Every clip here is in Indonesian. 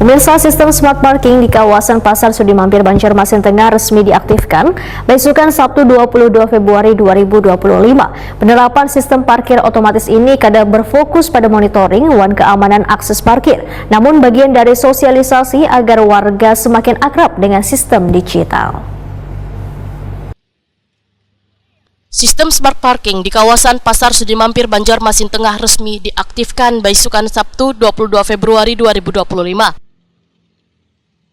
Pemirsa, sistem smart parking di kawasan Pasar Sudi Mampir Banjarmasin Tengah resmi diaktifkan besokan Sabtu 22 Februari 2025. Penerapan sistem parkir otomatis ini kadang berfokus pada monitoring dan keamanan akses parkir, namun bagian dari sosialisasi agar warga semakin akrab dengan sistem digital. Sistem smart parking di kawasan Pasar Sudi Mampir Banjarmasin Tengah resmi diaktifkan besokan Sabtu 22 Februari 2025.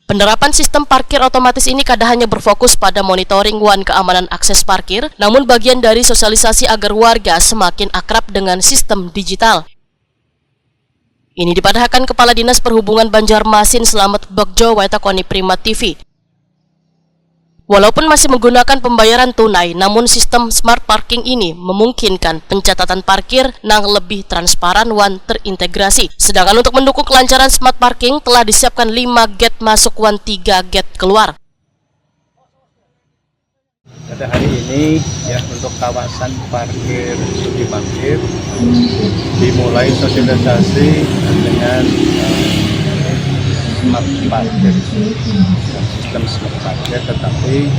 Penerapan sistem parkir otomatis ini kadang hanya berfokus pada monitoring dan keamanan akses parkir, namun bagian dari sosialisasi agar warga semakin akrab dengan sistem digital. Ini dipadahkan Kepala Dinas Perhubungan Banjarmasin Slamet Bagjo Waitakoni Prima TV. Walaupun masih menggunakan pembayaran tunai, namun sistem smart parking ini memungkinkan pencatatan parkir yang lebih transparan dan terintegrasi. Sedangkan untuk mendukung kelancaran smart parking telah disiapkan 5 gate masuk dan 3 gate keluar. Pada hari ini ya, untuk kawasan parkir Sudi Mampir dimulai sosialisasi dengan smart parkir, sistem smart parkir, tetapi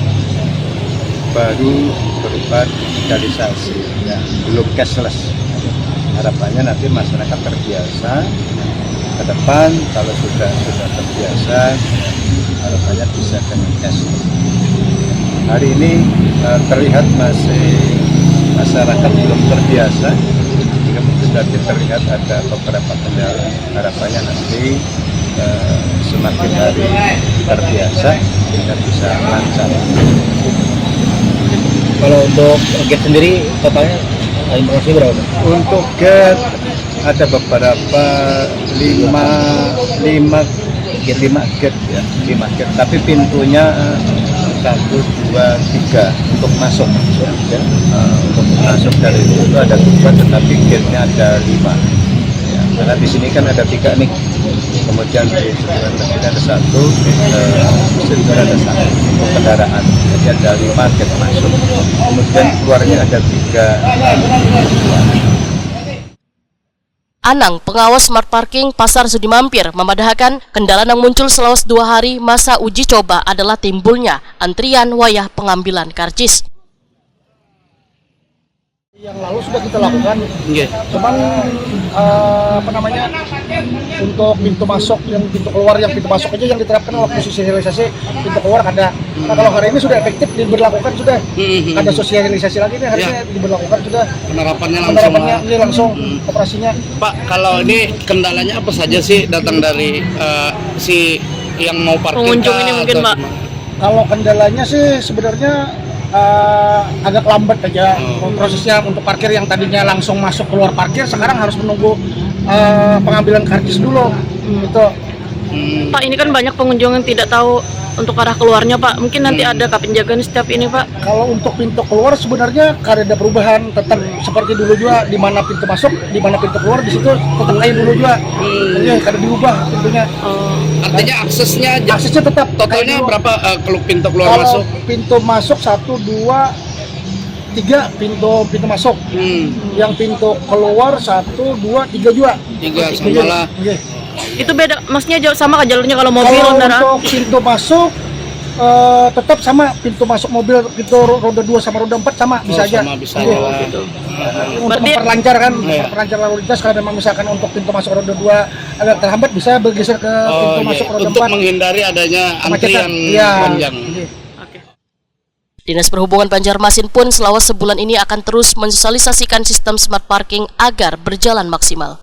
baru berupa digitalisasi, ya, belum cashless. Harapannya nanti masyarakat terbiasa ke depan, kalau sudah terbiasa, harapannya bisa dengan cashless. Hari ini terlihat masih masyarakat belum terbiasa, sehingga mungkin nanti terlihat ada beberapa kendala. Harapannya nanti semakin hari terbiasa sehingga bisa lancar. Kalau untuk gate sendiri totalnya informasi berapa? Untuk gate ada beberapa 5 gate ya, 5 gate, tapi pintunya 1, 2, 3 untuk masuk ya. Untuk masuk dari itu ada 2, tetapi gate-nya ada 5 ya, karena di sini kan ada 3 nih, kemudian di sebelah kiri ada 1, di sebelah ada 1 untuk kendaraan, jadi ada 5 gate masuk, kemudian keluarnya ada 3. Anang, pengawas smart parking Pasar Sudi Mampir, memadahkan kendala yang muncul selama 2 hari masa uji coba adalah timbulnya antrian wayah pengambilan karcis. Yang lalu sudah kita lakukan, cuman untuk pintu masuk, yang pintu keluar, yang pintu masuk aja yang diterapkan waktu sosialisasi pintu keluar ada. Nah, kalau hari ini sudah efektif diberlakukan, sudah ada sosialisasi lagi nih, harusnya diberlakukan sudah. Penerapannya langsung operasinya. Pak, kalau ini kendalanya apa saja sih datang dari si yang mau parkir pengunjung ini mungkin, Pak? Kalau kendalanya sih sebenarnya agak lambat aja prosesnya untuk parkir, yang tadinya langsung masuk keluar parkir sekarang harus menunggu pengambilan karcis dulu. Itu Pak, ini kan banyak pengunjung yang tidak tahu untuk arah keluarnya, Pak. Mungkin nanti ada penjagaan setiap ini, Pak. kalau untuk pintu keluar sebenarnya ada perubahan, tetap seperti dulu juga, di mana pintu masuk, di mana pintu keluar, di situ tetap kayak dulu juga. Jadi kada diubah pintunya. Artinya aksesnya tetap. totalnya berapa kalau pintu keluar Kalau masuk? pintu masuk 1, 2, 3 pintu masuk. Yang pintu keluar 1, 2, 3 juga. 3 samalah. Itu beda, maksudnya jauh sama kan jalurnya kalau mobil Kalau kendaraan? untuk pintu masuk tetap sama, pintu masuk mobil, pintu roda 2 sama roda 4 sama, bisa aja. Sama bisa aja. Gitu. Untuk memperlancar kan, memperlancar lalu lintas, kalau memang misalkan untuk pintu masuk roda 2 agak terhambat, bisa bergeser ke pintu masuk roda 4. Untuk menghindari adanya antrian panjang. Dinas Perhubungan Banjarmasin pun selama sebulan ini akan terus mensosialisasikan sistem smart parking agar berjalan maksimal.